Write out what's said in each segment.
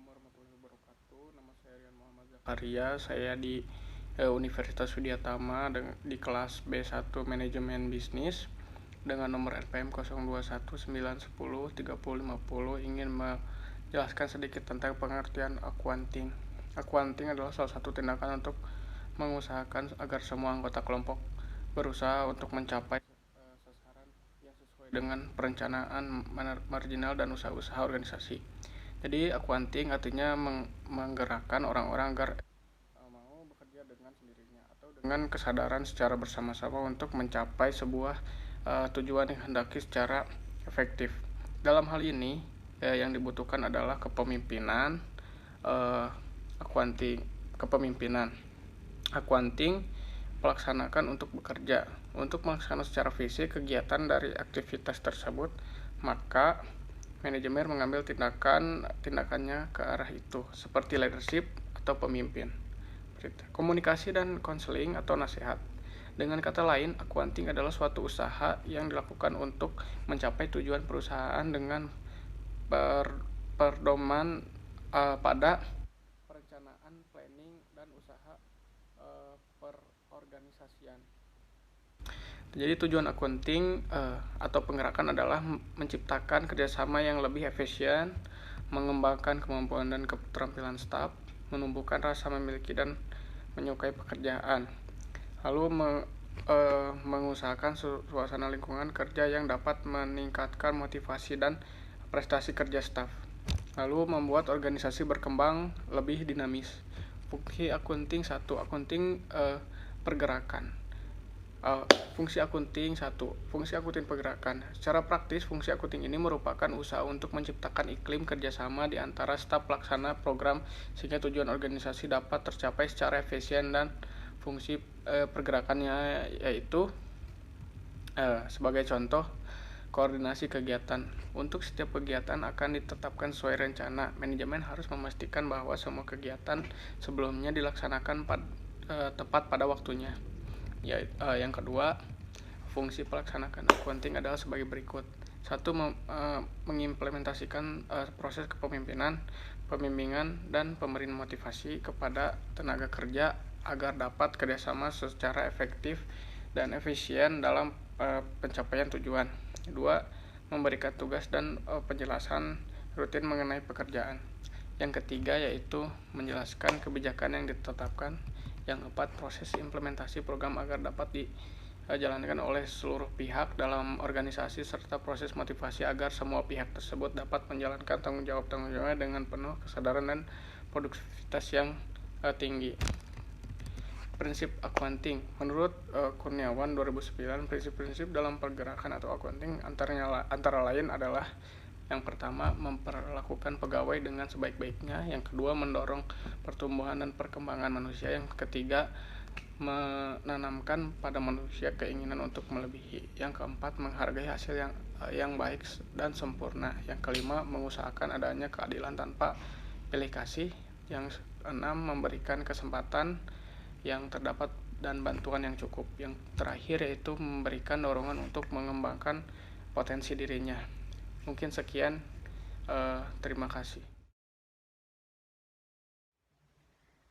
warahmatullahi wabarakatuh. Nama saya Rian Muhammad Zakaria. Saya di Universitas Widyatama di kelas B1 Manajemen Bisnis dengan nomor RPM 0219103050 ingin menjelaskan sedikit tentang pengertian accounting. Accounting adalah salah satu tindakan untuk mengusahakan agar semua anggota kelompok berusaha untuk mencapai sasaran yang sesuai dengan perencanaan marginal dan usaha-usaha organisasi. Jadi accounting artinya menggerakkan orang-orang agar mau bekerja dengan sendirinya atau dengan kesadaran secara bersama-sama untuk mencapai sebuah tujuan yang hendaki secara efektif. Dalam hal ini yang dibutuhkan adalah kepemimpinan, accounting, kepemimpinan. Accounting melaksanakan untuk bekerja. Untuk melaksanakan secara fisik kegiatan dari aktivitas tersebut, maka manajemen mengambil tindakannya ke arah itu, seperti leadership atau pemimpin, komunikasi dan konseling atau nasihat. Dengan kata lain, accounting adalah suatu usaha yang dilakukan untuk mencapai tujuan perusahaan dengan perdoman pada perencanaan, planning, dan usaha perorganisasian. Jadi tujuan accounting atau penggerakan adalah menciptakan kerjasama yang lebih efisien, mengembangkan kemampuan dan keterampilan staf, menumbuhkan rasa memiliki dan menyukai pekerjaan, lalu mengusahakan suasana lingkungan kerja yang dapat meningkatkan motivasi dan prestasi kerja staf, lalu membuat organisasi berkembang lebih dinamis. Fungsi accounting 1. Accounting pergerakan. Fungsi accounting 1. Fungsi accounting pergerakan. Secara praktis, fungsi accounting ini merupakan usaha untuk menciptakan iklim kerjasama di antara staf pelaksana program sehingga tujuan organisasi dapat tercapai secara efisien. Dan fungsi pergerakannya yaitu sebagai contoh, koordinasi kegiatan. Untuk setiap kegiatan akan ditetapkan sesuai rencana. Manajemen harus memastikan bahwa semua kegiatan sebelumnya dilaksanakan tepat pada waktunya. Yang kedua, fungsi pelaksanakan accounting adalah sebagai berikut. 1. Mengimplementasikan proses kepemimpinan, pembimbingan, dan pemberian motivasi kepada tenaga kerja agar dapat kerjasama secara efektif dan efisien dalam pencapaian tujuan. 2. Memberikan tugas dan penjelasan rutin mengenai pekerjaan. Yang ketiga yaitu menjelaskan kebijakan yang ditetapkan. Yang keempat, proses implementasi program agar dapat dijalankan oleh seluruh pihak dalam organisasi, serta proses motivasi agar semua pihak tersebut dapat menjalankan tanggung jawabnya dengan penuh kesadaran dan produktivitas yang tinggi. Prinsip accounting. Menurut Kurniawan 2009, prinsip-prinsip dalam pergerakan atau accounting antara lain adalah: yang pertama, memperlakukan pegawai dengan sebaik-baiknya. Yang kedua, mendorong pertumbuhan dan perkembangan manusia. Yang ketiga, menanamkan pada manusia keinginan untuk melebihi. Yang keempat, menghargai hasil yang baik dan sempurna. Yang kelima, mengusahakan adanya keadilan tanpa pilih kasih. Yang keenam, memberikan kesempatan yang terdapat dan bantuan yang cukup. Yang terakhir yaitu memberikan dorongan untuk mengembangkan potensi dirinya. Mungkin sekian, terima kasih.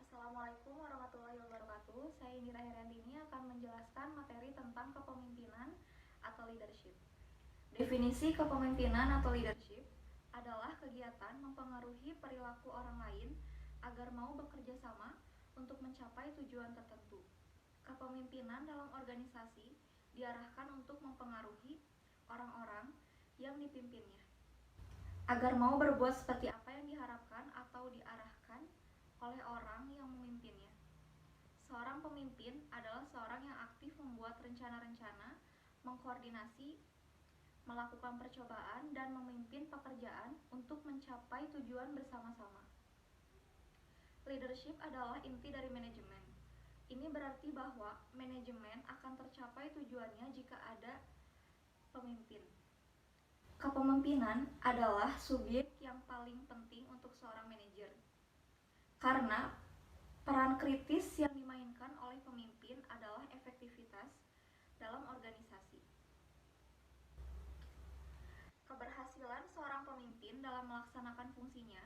Assalamualaikum warahmatullahi wabarakatuh. Saya Indira Herandini akan menjelaskan materi tentang kepemimpinan atau leadership. Definisi kepemimpinan atau leadership adalah kegiatan mempengaruhi perilaku orang lain agar mau bekerja sama untuk mencapai tujuan tertentu. Kepemimpinan dalam organisasi diarahkan untuk mempengaruhi orang-orang yang dipimpinnya agar mau berbuat seperti apa yang diharapkan atau diarahkan oleh orang yang memimpinnya. Seorang pemimpin adalah seorang yang aktif membuat rencana-rencana, mengkoordinasi, melakukan percobaan, dan memimpin pekerjaan untuk mencapai tujuan bersama-sama. Leadership adalah inti dari manajemen. Ini berarti bahwa manajemen akan tercapai tujuannya jika ada pemimpin. Kepemimpinan adalah subjek yang paling penting untuk seorang manajer, karena peran kritis yang dimainkan oleh pemimpin adalah efektivitas dalam organisasi. Keberhasilan seorang pemimpin dalam melaksanakan fungsinya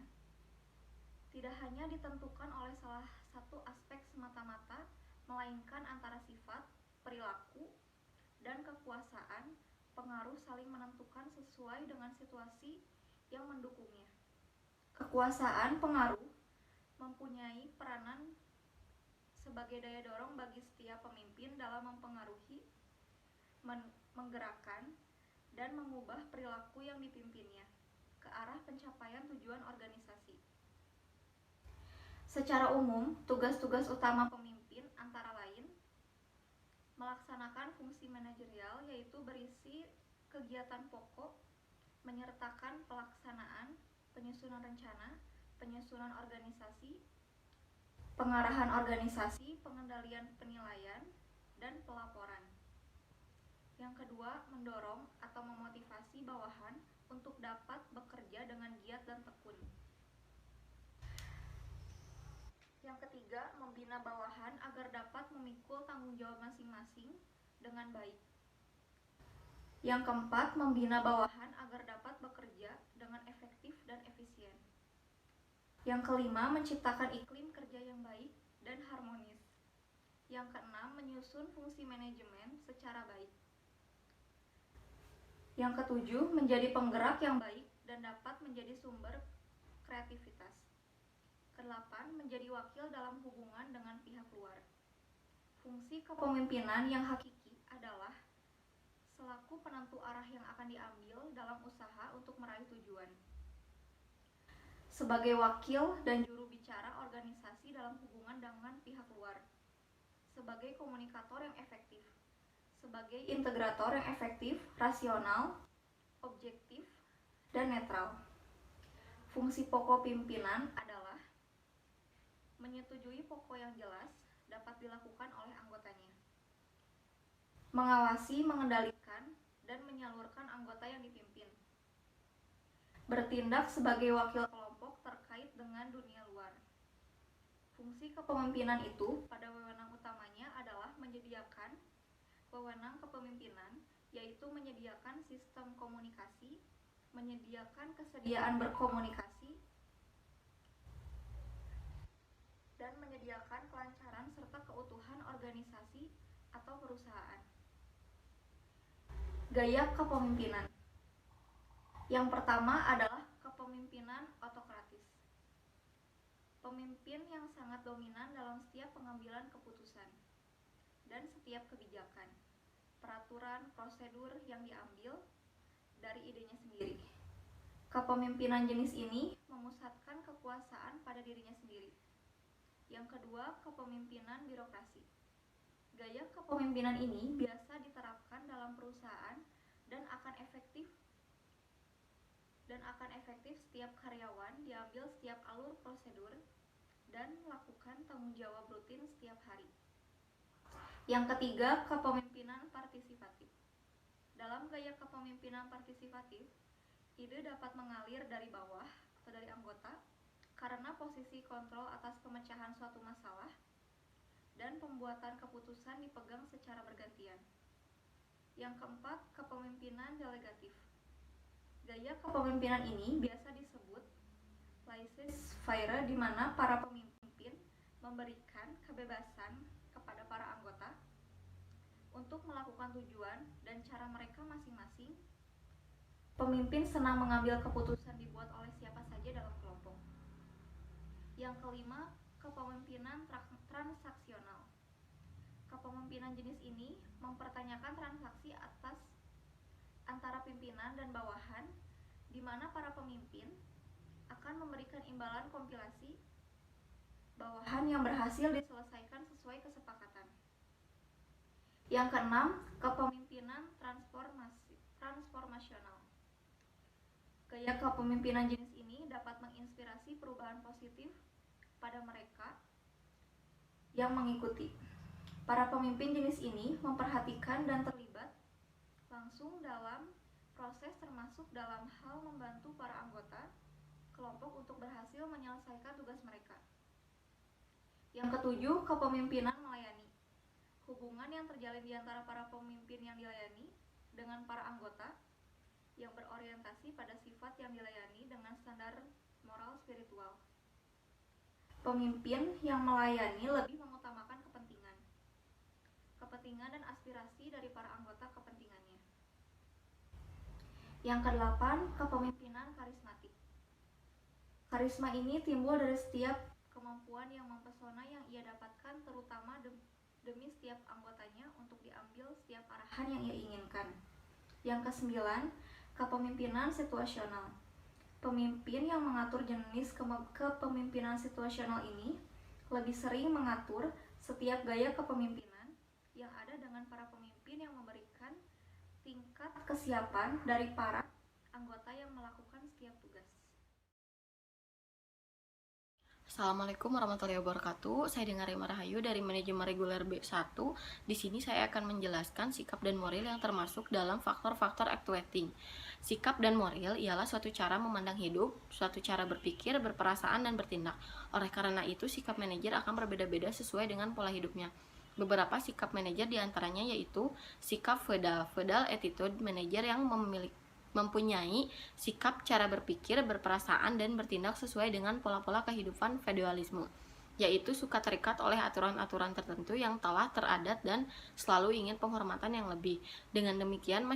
tidak hanya ditentukan oleh salah satu aspek semata-mata, melainkan antara sifat, perilaku, dan kekuasaan, pengaruh saling menentukan sesuai dengan situasi yang mendukungnya. Kekuasaan pengaruh mempunyai peranan sebagai daya dorong bagi setiap pemimpin dalam mempengaruhi, menggerakkan, dan mengubah perilaku yang dipimpinnya ke arah pencapaian tujuan organisasi. Secara umum, tugas-tugas utama pemimpin antara lain melaksanakan fungsi manajerial, yaitu berisi kegiatan pokok, menyertakan pelaksanaan, penyusunan rencana, penyusunan organisasi, pengarahan organisasi, pengendalian penilaian, dan pelaporan. Yang kedua, mendorong atau memotivasi bawahan untuk dapat bekerja dengan giat dan tekun. Yang ketiga, membina bawahan agar dapat memikul tanggung jawab masing-masing dengan baik. Yang keempat, membina bawahan agar dapat bekerja dengan efektif dan efisien. Yang kelima, menciptakan iklim kerja yang baik dan harmonis. Yang keenam, menyusun fungsi manajemen secara baik. Yang ketujuh, menjadi penggerak yang baik dan dapat menjadi sumber kreativitas. Kedelapan, menjadi wakil dalam hubungan dengan pihak luar. Fungsi kepemimpinan yang hakiki adalah selaku penentu arah yang akan diambil dalam usaha untuk meraih tujuan. Sebagai wakil dan juru bicara organisasi dalam hubungan dengan pihak luar. Sebagai komunikator yang efektif. Sebagai integrator yang efektif, rasional, objektif, dan netral. Fungsi pokok pimpinan adalah menyetujui pokok yang jelas dapat dilakukan oleh anggotanya, mengawasi, mengendalikan, dan menyalurkan anggota yang dipimpin, bertindak sebagai wakil kelompok terkait dengan dunia luar. Fungsi kepemimpinan itu pada wewenang utamanya adalah menyediakan wewenang kepemimpinan, yaitu menyediakan sistem komunikasi, menyediakan kesediaan berkomunikasi, dan menyediakan kelancaran serta keutuhan organisasi atau perusahaan. Gaya kepemimpinan. Yang pertama adalah kepemimpinan autokratis. Pemimpin yang sangat dominan dalam setiap pengambilan keputusan dan setiap kebijakan, peraturan, prosedur yang diambil dari idenya sendiri. Kepemimpinan jenis ini memusatkan kekuasaan pada dirinya sendiri. Yang kedua, kepemimpinan birokrasi. Gaya kepemimpinan ini biasa diterapkan dalam perusahaan dan akan efektif setiap karyawan diambil setiap alur prosedur dan melakukan tanggung jawab rutin setiap hari. Yang ketiga, kepemimpinan partisipatif. Dalam gaya kepemimpinan partisipatif, ide dapat mengalir dari bawah atau dari anggota karena posisi kontrol atas pemecahan suatu masalah dan pembuatan keputusan dipegang secara bergantian. Yang keempat, kepemimpinan delegatif. Gaya kepemimpinan ini biasa disebut laissez-faire, di mana para pemimpin memberikan kebebasan kepada para anggota untuk melakukan tujuan dan cara mereka masing-masing. Pemimpin senang mengambil keputusan dibuat oleh siapa saja dalam kelompok. Yang kelima, kepemimpinan transaksional. Kepemimpinan jenis ini mempertanyakan transaksi atas antara pimpinan dan bawahan, di mana para pemimpin akan memberikan imbalan kompilasi bawahan yang berhasil diselesaikan sesuai kesepakatan. Yang keenam, kepemimpinan transformasional. Gaya kepemimpinan jenis ini dapat menginspirasi perubahan positif pada mereka yang mengikuti. Para pemimpin jenis ini memperhatikan dan terlibat langsung dalam proses, termasuk dalam hal membantu para anggota kelompok untuk berhasil menyelesaikan tugas mereka. Yang ketujuh, kepemimpinan melayani. Hubungan yang terjalin di antara para pemimpin yang dilayani dengan para anggota yang berorientasi pada sifat yang dilayani dengan standar moral spiritual. Pemimpin yang melayani lebih mengutamakan kepentingan dan aspirasi dari para anggota kepentingannya. Yang kedelapan, kepemimpinan karismatik. Karisma ini timbul dari setiap kemampuan yang mempesona yang ia dapatkan, terutama demi setiap anggotanya untuk diambil setiap arahan yang ia inginkan. Yang kesembilan, kepemimpinan situasional. Pemimpin yang mengatur jenis kepemimpinan situasional ini lebih sering mengatur setiap gaya kepemimpinan yang ada dengan para pemimpin yang memberikan tingkat kesiapan dari para anggota yang melakukan setiap tugas. Assalamualaikum warahmatullahi wabarakatuh. Saya Dengarima Rahayu dari Manajemen Reguler B1. Di sini saya akan menjelaskan sikap dan moral yang termasuk dalam faktor-faktor actuating. Sikap dan moral ialah suatu cara memandang hidup, suatu cara berpikir, berperasaan, dan bertindak. Oleh karena itu, sikap manajer akan berbeda-beda sesuai dengan pola hidupnya. Beberapa sikap manajer diantaranya yaitu sikap feudal attitude manajer yang mempunyai sikap, cara berpikir, berperasaan, dan bertindak sesuai dengan pola-pola kehidupan feudalisme, yaitu suka terikat oleh aturan-aturan tertentu yang telah teradat dan selalu ingin penghormatan yang lebih. Dengan demikian,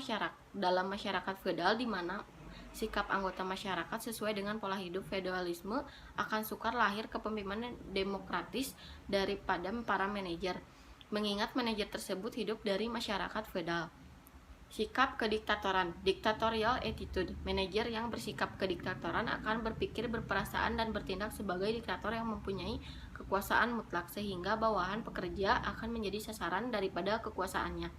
dalam masyarakat feudal di mana sikap anggota masyarakat sesuai dengan pola hidup feudalisme akan sukar lahir kepemimpinan demokratis daripada para manajer, mengingat manajer tersebut hidup dari masyarakat feudal. Sikap kediktatoran, dictatorial attitude. Manajer yang bersikap kediktatoran akan berpikir, berperasaan, dan bertindak sebagai diktator yang mempunyai kekuasaan mutlak, sehingga bawahan pekerja akan menjadi sasaran daripada kekuasaannya.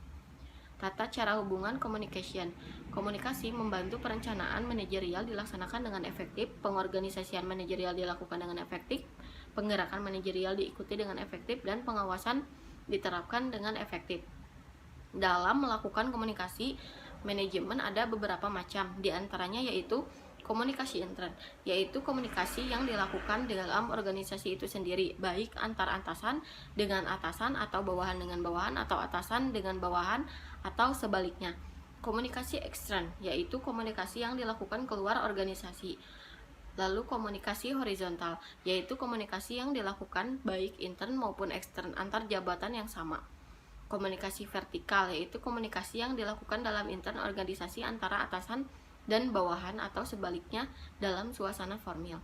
Tata cara hubungan communication. Komunikasi membantu perencanaan manajerial dilaksanakan dengan efektif, pengorganisasian manajerial dilakukan dengan efektif, penggerakan manajerial diikuti dengan efektif, dan pengawasan diterapkan dengan efektif. Dalam melakukan komunikasi manajemen ada beberapa macam, diantaranya yaitu komunikasi intern, yaitu komunikasi yang dilakukan dalam organisasi itu sendiri, baik antar atasan dengan atasan, atau bawahan dengan bawahan, atau atasan dengan bawahan, atau sebaliknya. Komunikasi ekstern, yaitu komunikasi yang dilakukan keluar organisasi. Lalu komunikasi horizontal, yaitu komunikasi yang dilakukan baik intern maupun ekstern antar jabatan yang sama. Komunikasi vertikal, yaitu komunikasi yang dilakukan dalam intern organisasi antara atasan dan bawahan atau sebaliknya dalam suasana formal.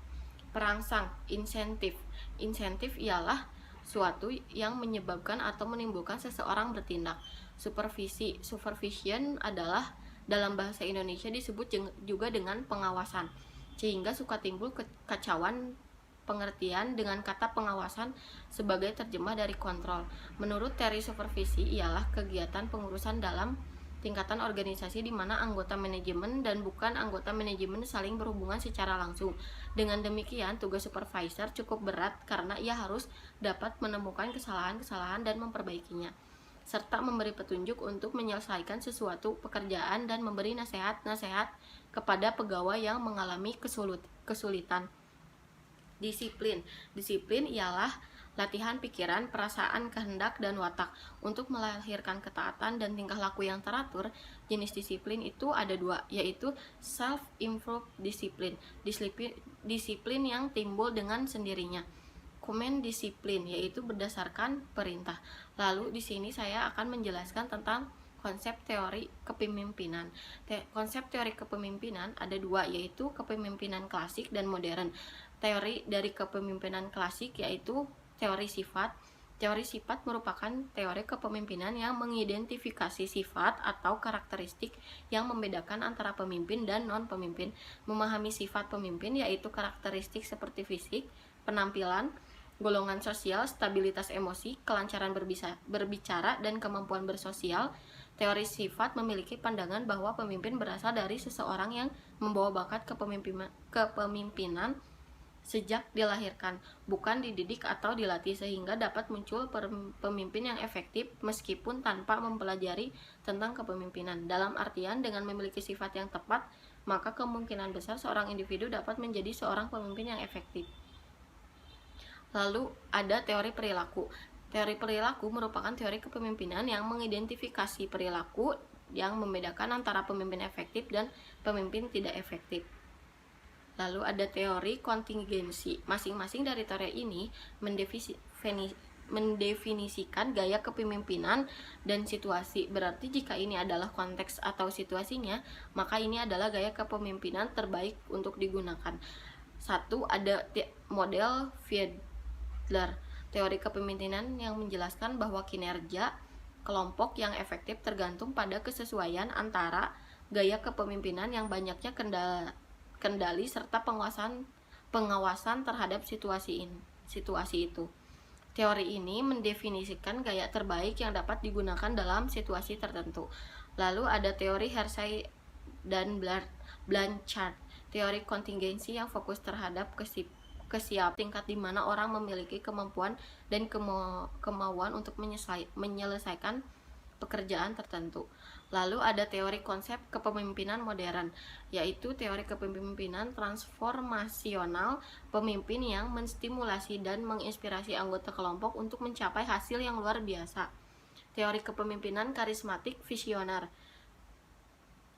Perangsang, insentif. Insentif ialah suatu yang menyebabkan atau menimbulkan seseorang bertindak. Supervisi, supervision adalah dalam bahasa Indonesia disebut juga dengan pengawasan, sehingga suka timbul kekacauan pengertian dengan kata pengawasan sebagai terjemah dari kontrol. Menurut teori supervisi ialah kegiatan pengurusan dalam tingkatan organisasi di mana anggota manajemen dan bukan anggota manajemen saling berhubungan secara langsung. Dengan demikian, tugas supervisor cukup berat karena ia harus dapat menemukan kesalahan-kesalahan dan memperbaikinya, serta memberi petunjuk untuk menyelesaikan sesuatu pekerjaan dan memberi nasihat-nasihat kepada pegawai yang mengalami kesulitan. Disiplin ialah latihan pikiran, perasaan, kehendak, dan watak untuk melahirkan ketaatan dan tingkah laku yang teratur. Jenis disiplin itu ada dua, yaitu self-improve disiplin yang timbul dengan sendirinya. Command disiplin, yaitu berdasarkan perintah. Lalu di sini saya akan menjelaskan tentang konsep teori kepemimpinan. Konsep teori kepemimpinan ada dua, yaitu kepemimpinan klasik dan modern. Teori dari kepemimpinan klasik yaitu teori sifat. Teori sifat merupakan teori kepemimpinan yang mengidentifikasi sifat atau karakteristik yang membedakan antara pemimpin dan non-pemimpin. Memahami sifat pemimpin yaitu karakteristik seperti fisik, penampilan, golongan sosial, stabilitas emosi, kelancaran berbicara, dan kemampuan bersosial. Teori sifat memiliki pandangan bahwa pemimpin berasal dari seseorang yang membawa bakat kepemimpinan sejak dilahirkan, bukan dididik atau dilatih, sehingga dapat muncul pemimpin yang efektif meskipun tanpa mempelajari tentang kepemimpinan. Dalam artian, dengan memiliki sifat yang tepat, maka kemungkinan besar seorang individu dapat menjadi seorang pemimpin yang efektif. Lalu ada teori perilaku. Teori perilaku merupakan teori kepemimpinan yang mengidentifikasi perilaku yang membedakan antara pemimpin efektif dan pemimpin tidak efektif. Lalu ada teori kontingensi. Masing-masing dari teori ini mendefinisikan gaya kepemimpinan dan situasi. Berarti jika ini adalah konteks atau situasinya, maka ini adalah gaya kepemimpinan terbaik untuk digunakan. Satu, ada model Fiedler, teori kepemimpinan yang menjelaskan bahwa kinerja kelompok yang efektif tergantung pada kesesuaian antara gaya kepemimpinan yang banyaknya kendali serta pengawasan terhadap situasi itu. Teori ini mendefinisikan gaya terbaik yang dapat digunakan dalam situasi tertentu. Lalu ada teori Hersey dan Blanchard, teori kontingensi yang fokus terhadap kesiapan tingkat di mana orang memiliki kemampuan dan kemauan untuk menyelesaikan pekerjaan tertentu. Lalu ada teori konsep kepemimpinan modern, yaitu teori kepemimpinan transformasional, pemimpin yang menstimulasi dan menginspirasi anggota kelompok untuk mencapai hasil yang luar biasa. Teori kepemimpinan karismatik visioner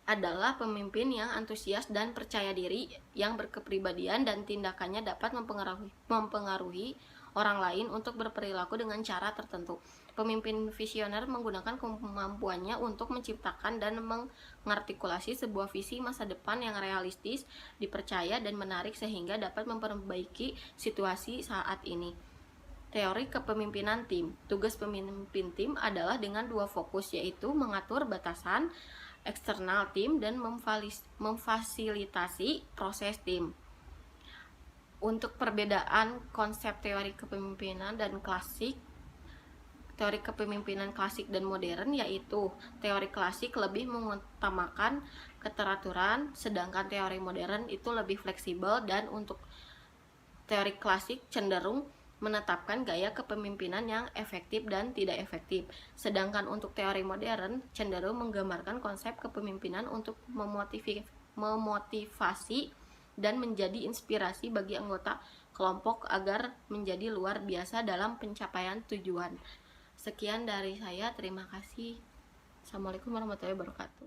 adalah pemimpin yang antusias dan percaya diri, yang berkepribadian dan tindakannya dapat mempengaruhi orang lain untuk berperilaku dengan cara tertentu. Pemimpin visioner menggunakan kemampuannya untuk menciptakan dan mengartikulasi sebuah visi masa depan yang realistis, dipercaya dan menarik sehingga dapat memperbaiki situasi saat ini. Teori kepemimpinan tim. Tugas pemimpin tim adalah dengan dua fokus, yaitu mengatur batasan eksternal tim dan memfasilitasi proses tim. Untuk perbedaan konsep teori kepemimpinan klasik dan modern, yaitu teori klasik lebih mengutamakan keteraturan, sedangkan teori modern itu lebih fleksibel, dan untuk teori klasik cenderung menetapkan gaya kepemimpinan yang efektif dan tidak efektif, sedangkan untuk teori modern cenderung menggambarkan konsep kepemimpinan untuk memotivasi dan menjadi inspirasi bagi anggota kelompok agar menjadi luar biasa dalam pencapaian tujuan. Sekian dari saya, terima kasih. Assalamualaikum warahmatullahi wabarakatuh.